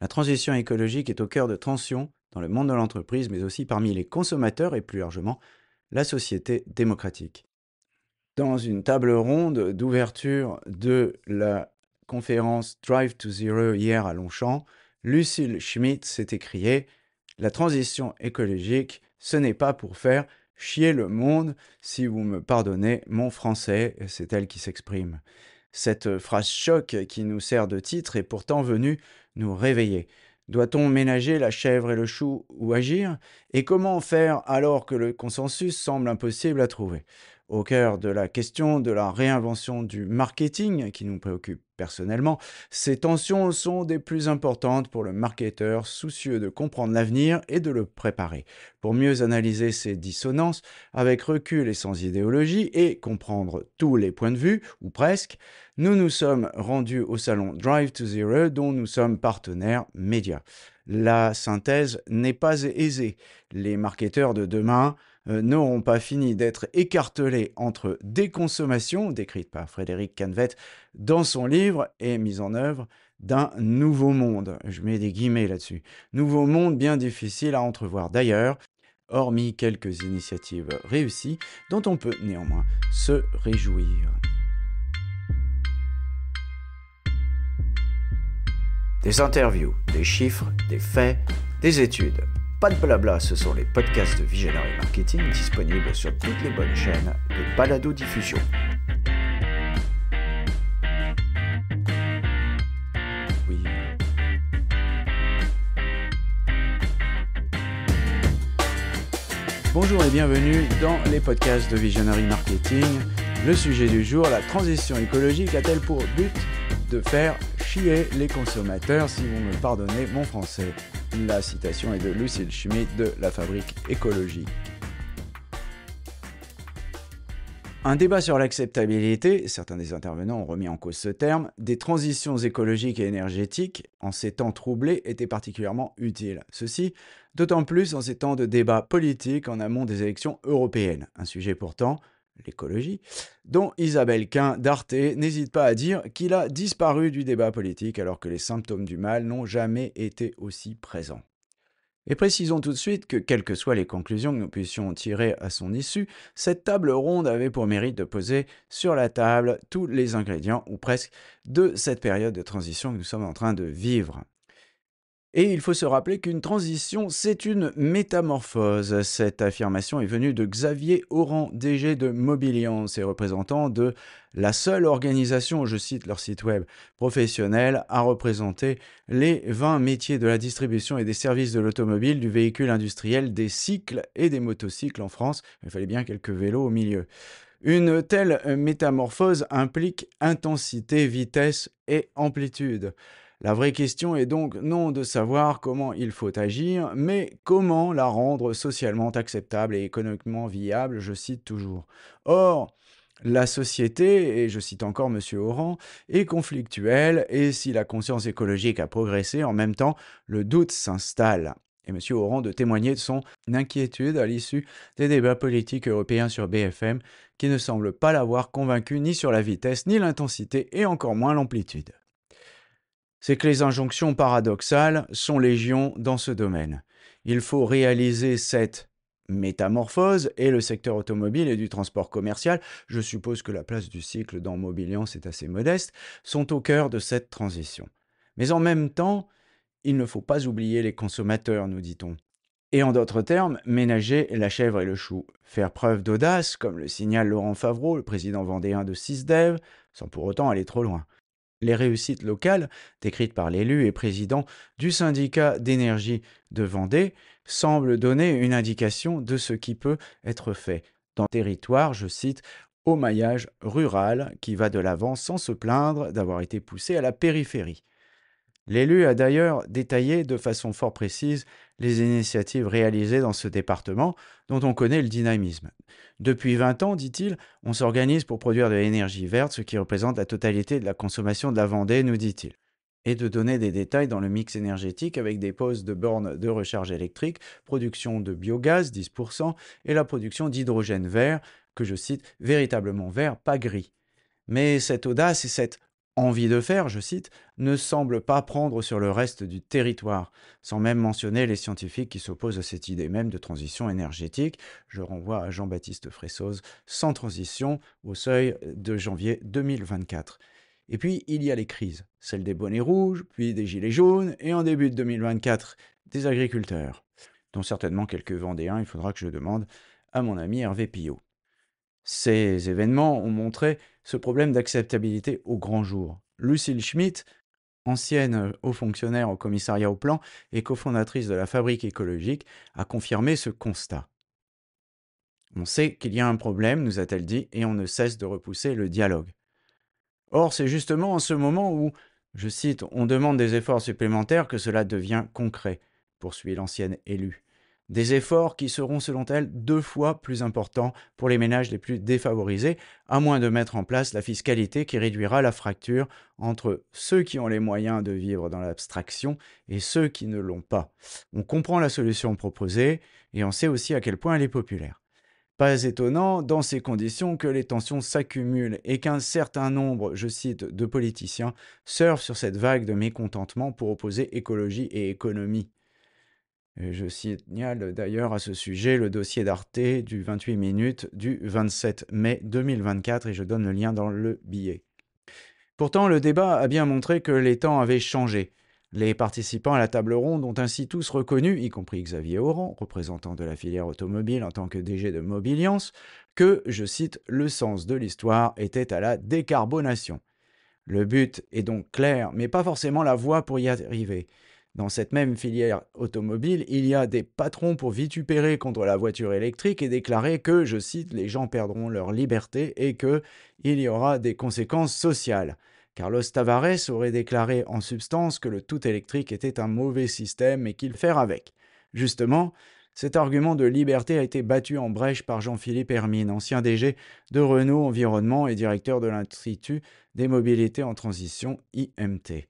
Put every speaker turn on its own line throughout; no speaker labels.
La transition écologique est au cœur de tensions dans le monde de l'entreprise, mais aussi parmi les consommateurs et plus largement la société démocratique. Dans une table ronde d'ouverture de la conférence Drive to Zero hier à Longchamp, Lucille Schmidt s'est écriée: La transition écologique, ce n'est pas pour faire chier le monde, si vous me pardonnez mon français, c'est elle qui s'exprime. Cette phrase choc qui nous sert de titre est pourtant venue nous réveiller. Doit-on ménager la chèvre et le chou ou agir? Et comment faire alors que le consensus semble impossible à trouver? Au cœur de la question de la réinvention du marketing, qui nous préoccupe personnellement, ces tensions sont des plus importantes pour le marketeur soucieux de comprendre l'avenir et de le préparer. Pour mieux analyser ces dissonances, avec recul et sans idéologie, et comprendre tous les points de vue, ou presque, nous nous sommes rendus au salon Drive to Zero dont nous sommes partenaires médias. La synthèse n'est pas aisée. Les marketeurs de demain n'auront pas fini d'être écartelés entre déconsommation, décrite par Frédéric Canvet dans son livre, et mise en œuvre d'un nouveau monde. Je mets des guillemets là-dessus. Nouveau monde bien difficile à entrevoir d'ailleurs, hormis quelques initiatives réussies dont on peut néanmoins se réjouir. Des interviews, des chiffres, des faits, des études. Pas de blabla, ce sont les podcasts de Visionary Marketing disponibles sur toutes les bonnes chaînes de balado-diffusion. Oui. Bonjour et bienvenue dans les podcasts de Visionary Marketing. Le sujet du jour, la transition écologique a-t-elle pour but de faire chier les consommateurs, si vous me pardonnez mon français? La citation est de Lucille Schmidt de La Fabrique écologique. Un débat sur l'acceptabilité, certains des intervenants ont remis en cause ce terme, des transitions écologiques et énergétiques en ces temps troublés était particulièrement utile. Ceci d'autant plus en ces temps de débat politique en amont des élections européennes. Un sujet pourtant, l'écologie, dont Isabelle Quint d'Arte n'hésite pas à dire qu'il a disparu du débat politique alors que les symptômes du mal n'ont jamais été aussi présents. Et précisons tout de suite que, quelles que soient les conclusions que nous puissions tirer à son issue, cette table ronde avait pour mérite de poser sur la table tous les ingrédients, ou presque, de cette période de transition que nous sommes en train de vivre. Et il faut se rappeler qu'une transition, c'est une métamorphose. Cette affirmation est venue de Xavier Oran, DG de Mobilian, et représentant de la seule organisation, je cite leur site web, professionnelle, à représenter les 20 métiers de la distribution et des services de l'automobile, du véhicule industriel, des cycles et des motocycles en France. Il fallait bien quelques vélos au milieu. Une telle métamorphose implique intensité, vitesse et amplitude. La vraie question est donc non de savoir comment il faut agir, mais comment la rendre socialement acceptable et économiquement viable, je cite toujours. Or, la société, et je cite encore M. Oran, est conflictuelle, et si la conscience écologique a progressé, en même temps, le doute s'installe. Et M. Oran de témoigner de son inquiétude à l'issue des débats politiques européens sur BFM, qui ne semble pas l'avoir convaincu ni sur la vitesse, ni l'intensité, et encore moins l'amplitude. C'est que les injonctions paradoxales sont légion dans ce domaine. Il faut réaliser cette métamorphose et le secteur automobile et du transport commercial, je suppose que la place du cycle dans Mobilian c'est assez modeste, sont au cœur de cette transition. Mais en même temps, il ne faut pas oublier les consommateurs, nous dit-on. Et en d'autres termes, ménager la chèvre et le chou. Faire preuve d'audace, comme le signale Laurent Favreau, le président vendéen de Sysdev, sans pour autant aller trop loin. Les réussites locales, décrites par l'élu et président du syndicat d'énergie de Vendée, semblent donner une indication de ce qui peut être fait dans le territoire, je cite, au maillage rural qui va de l'avant sans se plaindre d'avoir été poussé à la périphérie. L'élu a d'ailleurs détaillé de façon fort précise les initiatives réalisées dans ce département dont on connaît le dynamisme. Depuis 20 ans, dit-il, on s'organise pour produire de l'énergie verte, ce qui représente la totalité de la consommation de la Vendée, nous dit-il. Et de donner des détails dans le mix énergétique avec des postes de bornes de recharge électrique, production de biogaz, 10%, et la production d'hydrogène vert, que je cite, véritablement vert, pas gris. Mais cette audace et cette envie de faire, je cite, ne semble pas prendre sur le reste du territoire, sans même mentionner les scientifiques qui s'opposent à cette idée même de transition énergétique. Je renvoie à Jean-Baptiste Fressoz, Sans transition, au seuil de janvier 2024. Et puis, il y a les crises, celle des bonnets rouges, puis des gilets jaunes, et en début de 2024, des agriculteurs, dont certainement quelques Vendéens, il faudra que je demande à mon ami Hervé Pillot. Ces événements ont montré ce problème d'acceptabilité au grand jour. Lucille Schmitt, ancienne haut fonctionnaire au commissariat au plan et cofondatrice de la Fabrique écologique, a confirmé ce constat. On sait qu'il y a un problème, nous a-t-elle dit, et on ne cesse de repousser le dialogue. Or, c'est justement en ce moment où, je cite, on demande des efforts supplémentaires que cela devient concret, poursuit l'ancienne élue. Des efforts qui seront, selon elle, 2 fois plus importants pour les ménages les plus défavorisés, à moins de mettre en place la fiscalité qui réduira la fracture entre ceux qui ont les moyens de vivre dans l'abstraction et ceux qui ne l'ont pas. On comprend la solution proposée et on sait aussi à quel point elle est populaire. Pas étonnant, dans ces conditions, que les tensions s'accumulent et qu'un certain nombre, je cite, de politiciens surfent sur cette vague de mécontentement pour opposer écologie et économie. Et je signale d'ailleurs à ce sujet le dossier d'Arte du 28 minutes du 27 mai 2024 et je donne le lien dans le billet. Pourtant, le débat a bien montré que les temps avaient changé. Les participants à la table ronde ont ainsi tous reconnu, y compris Xavier Oran, représentant de la filière automobile en tant que DG de Mobiliance, que, je cite, le sens de l'histoire était à la décarbonation. Le but est donc clair, mais pas forcément la voie pour y arriver. Dans cette même filière automobile, il y a des patrons pour vitupérer contre la voiture électrique et déclarer que, je cite, les gens perdront leur liberté et que il y aura des conséquences sociales. Carlos Tavares aurait déclaré en substance que le tout électrique était un mauvais système et qu'il faire avec. Justement, cet argument de liberté a été battu en brèche par Jean-Philippe Hermine, ancien DG de Renault Environnement et directeur de l'Institut des mobilités en transition IMT.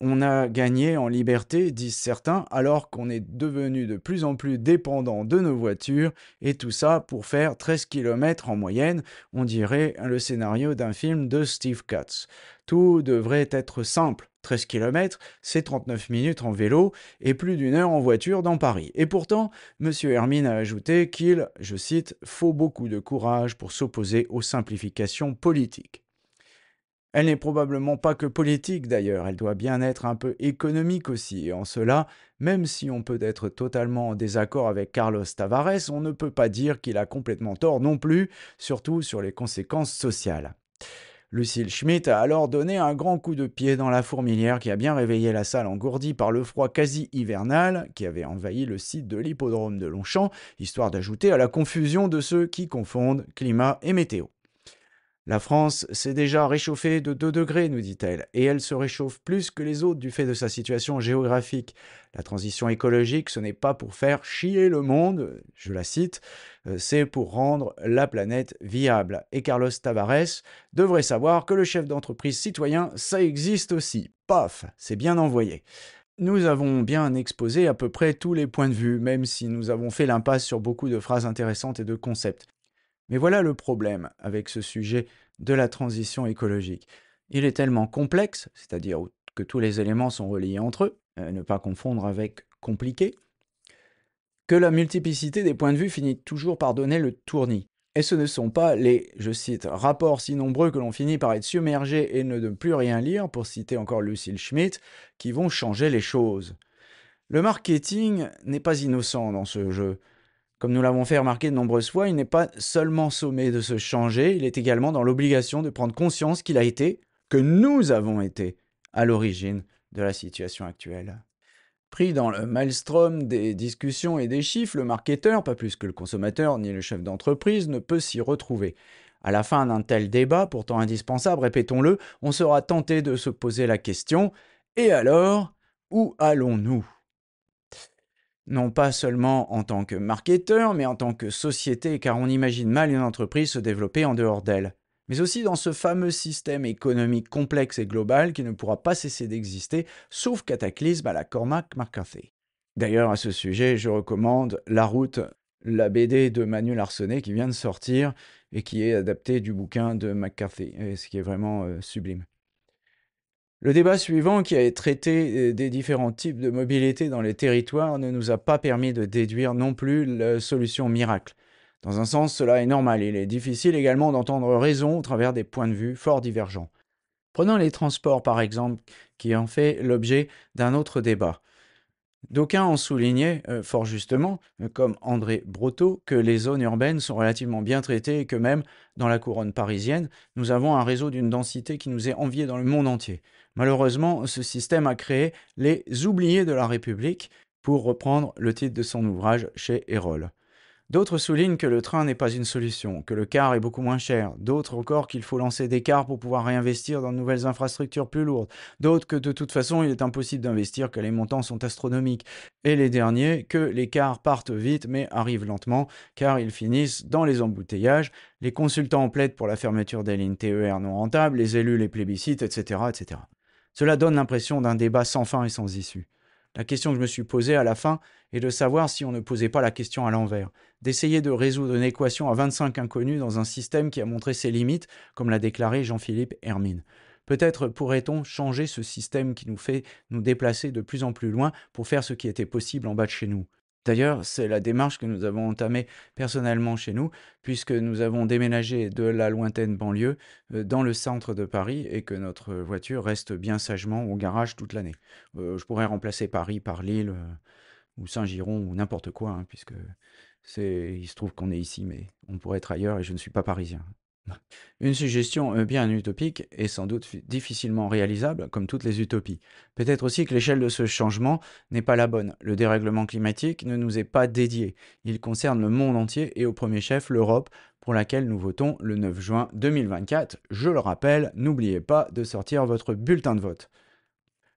On a gagné en liberté, disent certains, alors qu'on est devenu de plus en plus dépendant de nos voitures, et tout ça pour faire 13 km en moyenne, on dirait le scénario d'un film de Steve Katz. Tout devrait être simple. 13 km, c'est 39 minutes en vélo et plus d'1 heure en voiture dans Paris. Et pourtant, M. Hermine a ajouté qu'il, je cite, « faut beaucoup de courage pour s'opposer aux simplifications politiques ». Elle n'est probablement pas que politique d'ailleurs, elle doit bien être un peu économique aussi, et en cela, même si on peut être totalement en désaccord avec Carlos Tavares, on ne peut pas dire qu'il a complètement tort non plus, surtout sur les conséquences sociales. Lucille Schmitt a alors donné un grand coup de pied dans la fourmilière qui a bien réveillé la salle engourdie par le froid quasi hivernal qui avait envahi le site de l'hippodrome de Longchamp, histoire d'ajouter à la confusion de ceux qui confondent climat et météo. La France s'est déjà réchauffée de 2 degrés, nous dit-elle, et elle se réchauffe plus que les autres du fait de sa situation géographique. La transition écologique, ce n'est pas pour faire chier le monde, je la cite, c'est pour rendre la planète viable. Et Carlos Tavares devrait savoir que le chef d'entreprise citoyen, ça existe aussi. Paf, c'est bien envoyé. Nous avons bien exposé à peu près tous les points de vue, même si nous avons fait l'impasse sur beaucoup de phrases intéressantes et de concepts. Mais voilà le problème avec ce sujet de la transition écologique. Il est tellement complexe, c'est-à-dire que tous les éléments sont reliés entre eux, ne pas confondre avec compliqué, que la multiplicité des points de vue finit toujours par donner le tournis. Et ce ne sont pas les, je cite, rapports si nombreux que l'on finit par être submergé et ne plus rien lire, pour citer encore Lucille Schmitt, qui vont changer les choses. Le marketing n'est pas innocent dans ce jeu. Comme nous l'avons fait remarquer de nombreuses fois, il n'est pas seulement sommé de se changer, il est également dans l'obligation de prendre conscience qu'il a été, que nous avons été, à l'origine de la situation actuelle. Pris dans le maelstrom des discussions et des chiffres, le marketeur, pas plus que le consommateur ni le chef d'entreprise, ne peut s'y retrouver. À la fin d'un tel débat, pourtant indispensable, répétons-le, on sera tenté de se poser la question « Et alors, où allons-nous » Non pas seulement en tant que marketeur, mais en tant que société, car on imagine mal une entreprise se développer en dehors d'elle. Mais aussi dans ce fameux système économique complexe et global qui ne pourra pas cesser d'exister, sauf cataclysme à la Cormac McCarthy. D'ailleurs, à ce sujet, je recommande La Route, la BD de Manuel Arsenet qui vient de sortir et qui est adaptée du bouquin de McCarthy, et ce qui est vraiment sublime. Le débat suivant, qui a traité des différents types de mobilité dans les territoires, ne nous a pas permis de déduire non plus la solution miracle. Dans un sens, cela est normal. Il est difficile également d'entendre raison au travers des points de vue fort divergents. Prenons les transports, par exemple, qui ont fait l'objet d'un autre débat. D'aucuns ont souligné, fort justement, comme André Breteau, que les zones urbaines sont relativement bien traitées et que même dans la couronne parisienne, nous avons un réseau d'une densité qui nous est enviée dans le monde entier. Malheureusement, ce système a créé les oubliés de la République, pour reprendre le titre de son ouvrage chez Erol. D'autres soulignent que le train n'est pas une solution, que le car est beaucoup moins cher. D'autres encore qu'il faut lancer des cars pour pouvoir réinvestir dans de nouvelles infrastructures plus lourdes. D'autres que de toute façon il est impossible d'investir, que les montants sont astronomiques. Et les derniers que les cars partent vite mais arrivent lentement car ils finissent dans les embouteillages. Les consultants plaident pour la fermeture des lignes TER non rentables, les élus les plébiscitent, etc., etc. Cela donne l'impression d'un débat sans fin et sans issue. La question que je me suis posée à la fin est de savoir si on ne posait pas la question à l'envers, d'essayer de résoudre une équation à 25 inconnus dans un système qui a montré ses limites, comme l'a déclaré Jean-Philippe Hermine. Peut-être pourrait-on changer ce système qui nous fait nous déplacer de plus en plus loin pour faire ce qui était possible en bas de chez nous. D'ailleurs, c'est la démarche que nous avons entamée personnellement chez nous, puisque nous avons déménagé de la lointaine banlieue dans le centre de Paris et que notre voiture reste bien sagement au garage toute l'année. Je pourrais remplacer Paris par Lille ou Saint-Giron ou n'importe quoi, hein, puisque il se trouve qu'on est ici, mais on pourrait être ailleurs et je ne suis pas parisien. Une suggestion bien utopique et sans doute difficilement réalisable, comme toutes les utopies. Peut-être aussi que l'échelle de ce changement n'est pas la bonne. Le dérèglement climatique ne nous est pas dédié. Il concerne le monde entier et au premier chef l'Europe, pour laquelle nous votons le 9 juin 2024. Je le rappelle, n'oubliez pas de sortir votre bulletin de vote.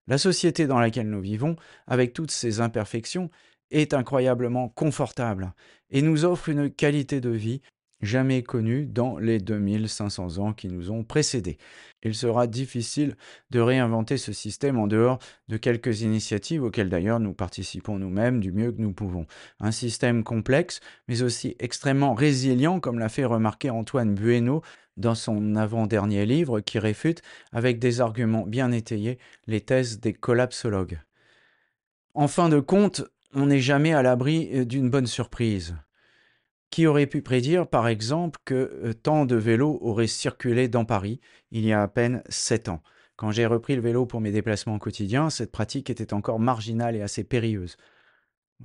La société dans laquelle nous vivons, avec toutes ses imperfections, est incroyablement confortable et nous offre une qualité de vie jamais connue dans les 2500 ans qui nous ont précédés. Il sera difficile de réinventer ce système en dehors de quelques initiatives auxquelles d'ailleurs nous participons nous-mêmes du mieux que nous pouvons. Un système complexe, mais aussi extrêmement résilient, comme l'a fait remarquer Antoine Bueno dans son avant-dernier livre qui réfute, avec des arguments bien étayés, les thèses des collapsologues. En fin de compte, on n'est jamais à l'abri d'une bonne surprise. Qui aurait pu prédire, par exemple, que tant de vélos auraient circulé dans Paris il y a à peine 7 ans? Quand j'ai repris le vélo pour mes déplacements quotidiens, cette pratique était encore marginale et assez périlleuse.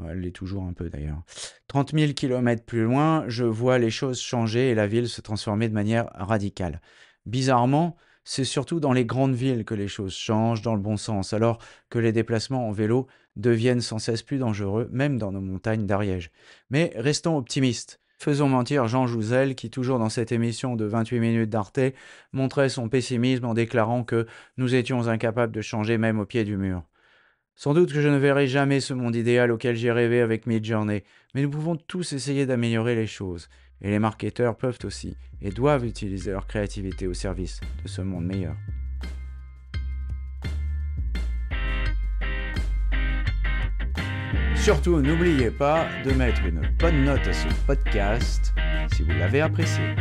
Elle l'est toujours un peu d'ailleurs. 30 000 kilomètres plus loin, je vois les choses changer et la ville se transformer de manière radicale. Bizarrement, c'est surtout dans les grandes villes que les choses changent dans le bon sens, alors que les déplacements en vélo deviennent sans cesse plus dangereux, même dans nos montagnes d'Ariège. Mais restons optimistes. Faisons mentir Jean Jouzel qui, toujours dans cette émission de 28 minutes d'Arte, montrait son pessimisme en déclarant que nous étions incapables de changer même au pied du mur. Sans doute que je ne verrai jamais ce monde idéal auquel j'ai rêvé avec Midjourney, mais nous pouvons tous essayer d'améliorer les choses. Et les marketeurs peuvent aussi, et doivent utiliser leur créativité au service de ce monde meilleur. Surtout, n'oubliez pas de mettre une bonne note à ce podcast si vous l'avez apprécié.